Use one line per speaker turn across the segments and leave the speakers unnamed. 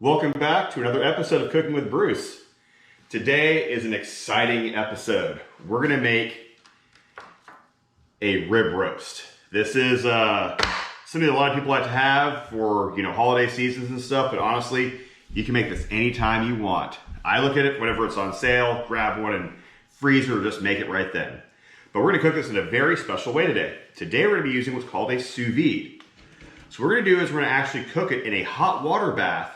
Welcome back to another episode of Cooking with Bruce. Today is an exciting episode. We're gonna make a rib roast. This is something a lot of people like to have for holiday seasons and stuff, but honestly, you can make this anytime you want. I look at it whenever it's on sale, grab one and freezer, or just make it right then. But we're gonna cook this in a very special way today. Today we're gonna be using what's called a sous vide. So what we're gonna do is we're gonna actually cook it in a hot water bath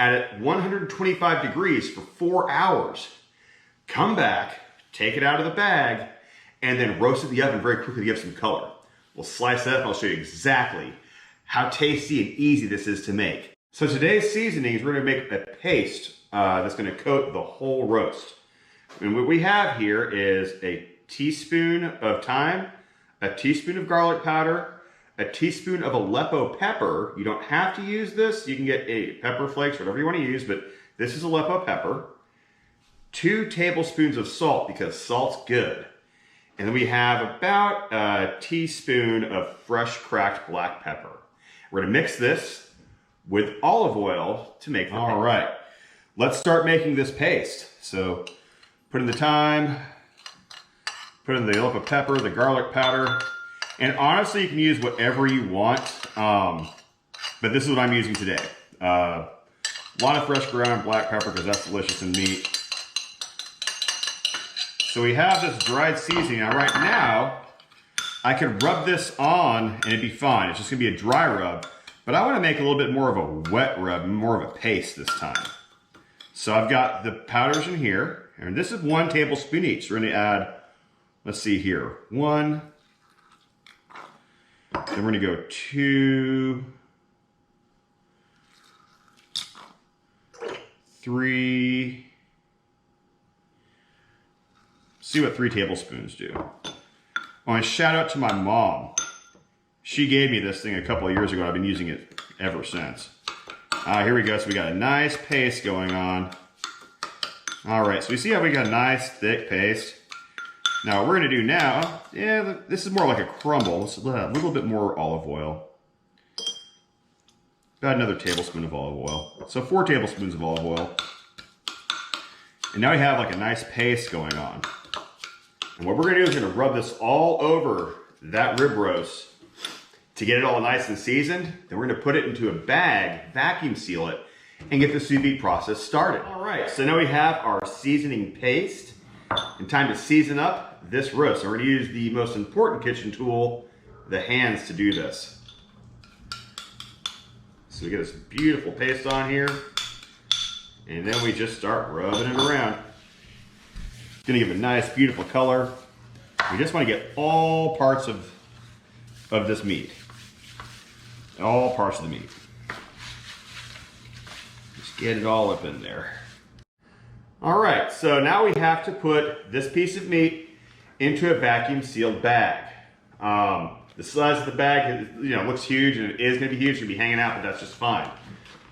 at 125 degrees for 4 hours. Come back, take it out of the bag, and then roast it in the oven very quickly to give some color. We'll slice it up and I'll show you exactly how tasty and easy this is to make. So today's seasoning is we're gonna make a paste that's gonna coat the whole roast. And what we have here is a teaspoon of thyme, a teaspoon of garlic powder, a teaspoon of Leppo pepper. You don't have to use this. You can get a pepper flakes, whatever you want to use, but this is a Leppo pepper. 2 tablespoons of salt because salt's good. And then we have about a teaspoon of fresh cracked black pepper. We're gonna mix this with olive oil to make the paste. All right, let's start making this paste. So put in the thyme, put in the Leppo pepper, the garlic powder, and honestly, you can use whatever you want, but this is what I'm using today. A lot of fresh ground black pepper because that's delicious in meat. So we have this dried seasoning. Now right now, I could rub this on and it'd be fine. It's just gonna be a dry rub, but I wanna make a little bit more of a wet rub, more of a paste this time. So I've got the powders in here, and this is 1 tablespoon each. We're gonna add, let's see here, 1, then we're gonna go 2, 3, see what 3 tablespoons do. I want to shout out to my mom. She gave me this thing a couple of years ago. I've been using it ever since. Here we go. So we got a nice paste going on. All right, so we see how we got a nice thick paste. Now what we're gonna do now, this is more like a crumble. Let's add a little bit more olive oil. About another tablespoon of olive oil. So 4 tablespoons of olive oil. And now we have like a nice paste going on. And what we're gonna do is we're gonna rub this all over that rib roast to get it all nice and seasoned. Then we're gonna put it into a bag, vacuum seal it, and get the sous vide process started. All right, so now we have our seasoning paste, and time to season up this roast. So we're gonna use the most important kitchen tool, the hands, to do this. So we get this beautiful paste on here, and then we just start rubbing it around. It's gonna give a nice, beautiful color. We just wanna get all parts of this meat. All parts of the meat. Just get it all up in there. All right, so now we have to put this piece of meat into a vacuum sealed bag. The size of the bag looks huge, and it is gonna be huge. It's gonna be hanging out, but that's just fine.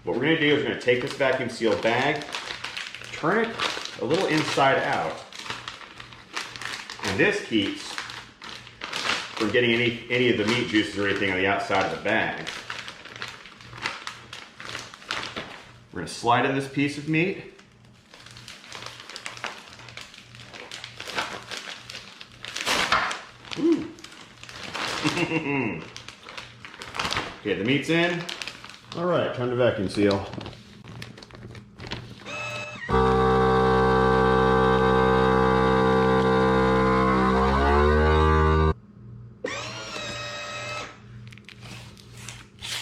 What we're gonna do is we're gonna take this vacuum sealed bag, turn it a little inside out, and this keeps from getting any of the meat juices or anything on the outside of the bag. We're gonna slide in this piece of meat. Ooh. Okay, the meat's in. All right, time to vacuum seal.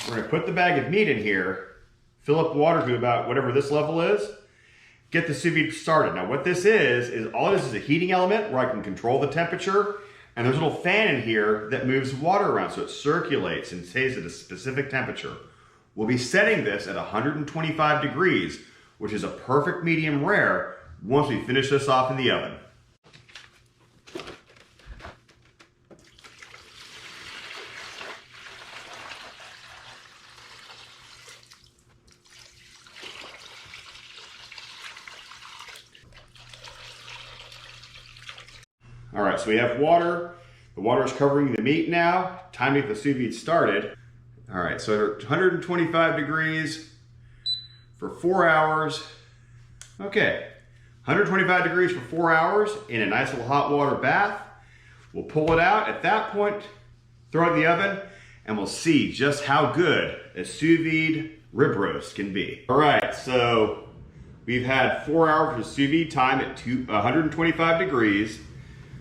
We're gonna put the bag of meat in here, fill up water to about whatever this level is, get the sous vide started. Now what this is all this is a heating element where I can control the temperature, and there's a little fan in here that moves water around so it circulates and stays at a specific temperature. We'll be setting this at 125 degrees, which is a perfect medium rare once we finish this off in the oven. All right, so we have water. The water is covering the meat now. Time to get the sous vide started. All right, so 125 degrees. for 4 hours. Okay, 125 degrees for 4 hours in a nice little hot water bath. We'll pull it out. At that point, throw it in the oven, and we'll see just how good a sous vide rib roast can be. All right, so we've had 4 hours of sous vide time at 125 degrees.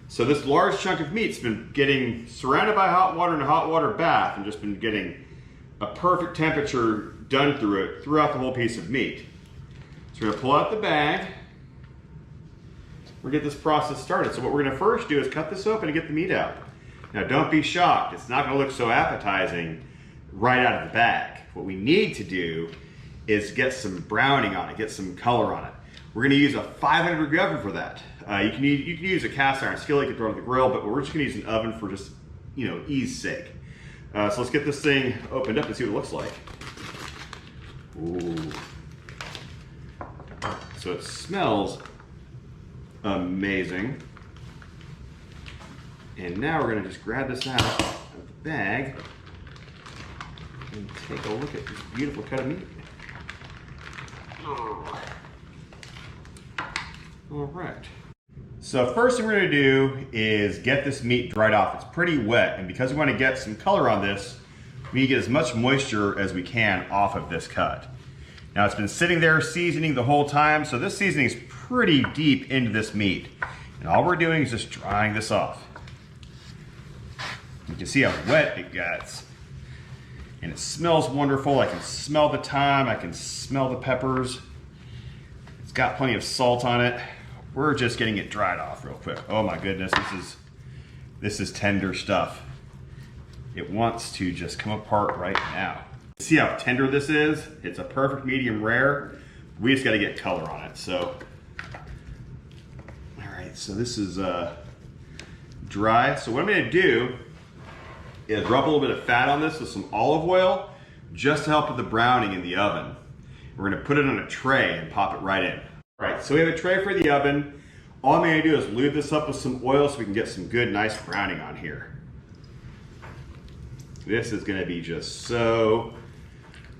So this large chunk of meat's been getting surrounded by hot water in a hot water bath and just been getting a perfect temperature done through it throughout the whole piece of meat. So we're gonna pull out the bag. We're gonna get this process started. So what we're gonna first do is cut this open and get the meat out. Now don't be shocked, it's not gonna look so appetizing right out of the bag. What we need to do is get some browning on it, get some color on it. We're gonna use a 500 degree oven for that. You can use a cast iron skillet, you can throw it on the grill, but we're just gonna use an oven for just, ease sake. So let's get this thing opened up and see what it looks like. Ooh. So it smells amazing. And now we're gonna just grab this out of the bag and take a look at this beautiful cut of meat. All right. So first thing we're gonna do is get this meat dried off. It's pretty wet, and because we wanna get some color on this, we need to get as much moisture as we can off of this cut. Now it's been sitting there seasoning the whole time, so this seasoning is pretty deep into this meat. And all we're doing is just drying this off. You can see how wet it gets. And it smells wonderful. I can smell the thyme, I can smell the peppers. It's got plenty of salt on it. We're just getting it dried off real quick. Oh my goodness, this is tender stuff. It wants to just come apart right now. See how tender this is? It's a perfect medium rare. We just gotta get color on it, so. All right, so this is dry. So what I'm gonna do is rub a little bit of fat on this with some olive oil, just to help with the browning in the oven. We're gonna put it on a tray and pop it right in. All right, so we have a tray for the oven. All I'm gonna do is lube this up with some oil so we can get some good, nice browning on here. This is gonna be just so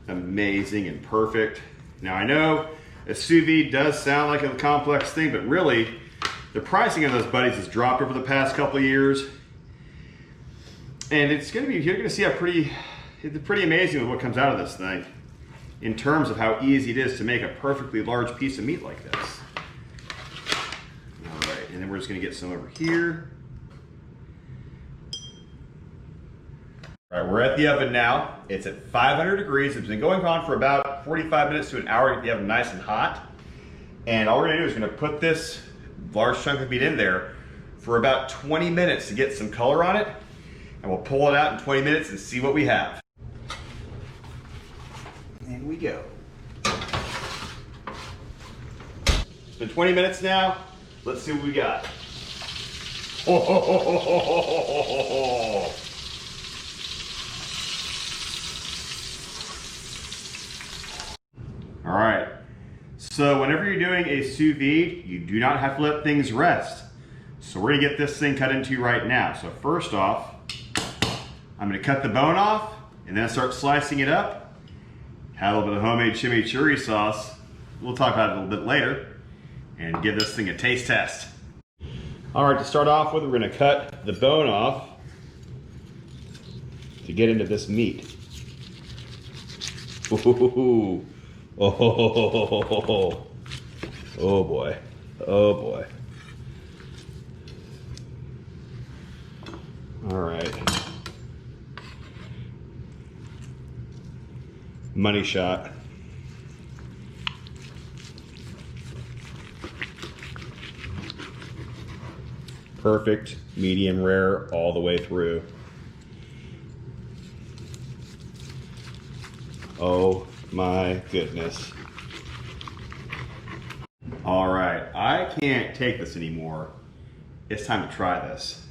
amazing and perfect. Now I know a sous vide does sound like a complex thing, but really, the pricing of those buddies has dropped over the past couple of years. And it's gonna be, you're gonna see it's pretty amazing with what comes out of this thing in terms of how easy it is to make a perfectly large piece of meat like this. All right, and then we're just gonna get some over here. All right, we're at the oven now. It's at 500 degrees. It's been going on for about 45 minutes to an hour to get the oven nice and hot. And all we're gonna do is gonna put this large chunk of meat in there for about 20 minutes to get some color on it. And we'll pull it out in 20 minutes and see what we have. And we go. It's been 20 minutes now. Let's see what we got. Oh, ho, ho, ho, ho, ho, ho, ho. All right, so whenever you're doing a sous vide, you do not have to let things rest. So we're gonna get this thing cut into right now. So first off, I'm gonna cut the bone off and then start slicing it up. Have a little bit of homemade chimichurri sauce. We'll talk about it a little bit later and give this thing a taste test. All right, to start off with, we're gonna cut the bone off to get into this meat. Ooh. Oh, oh boy, oh boy. All right. Money shot. Perfect, medium rare, all the way through. Oh my goodness. All right, I can't take this anymore. It's time to try this.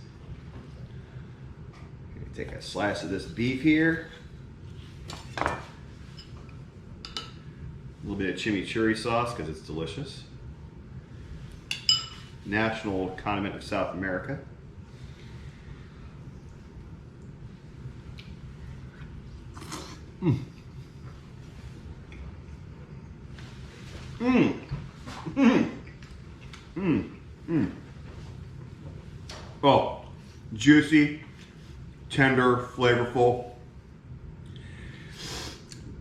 Take a slice of this beef here. A little bit of chimichurri sauce because it's delicious. National condiment of South America. Mmm. Mmm. Mmm. Mmm. Oh, juicy, tender, flavorful.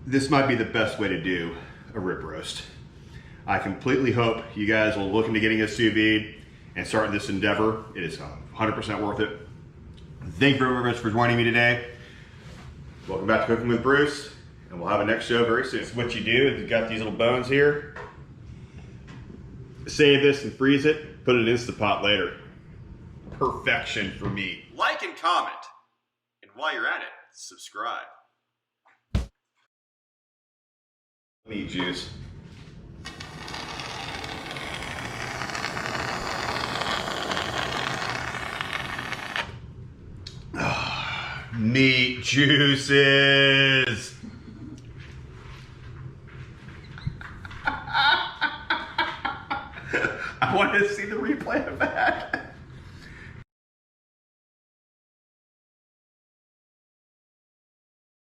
This might be the best way to do a rib roast. I completely hope you guys will look into getting a sous vide and starting this endeavor. It is 100% worth it. Thank you very much for joining me today. Welcome back to Cooking with Bruce, and we'll have a next show very soon. So what you do is you've got these little bones here. Save this and freeze it. Put it in Instapot later. Perfection for me. Like and comment. And while you're at it, subscribe. Meat juice. Meat juices. I want to see the replay of that.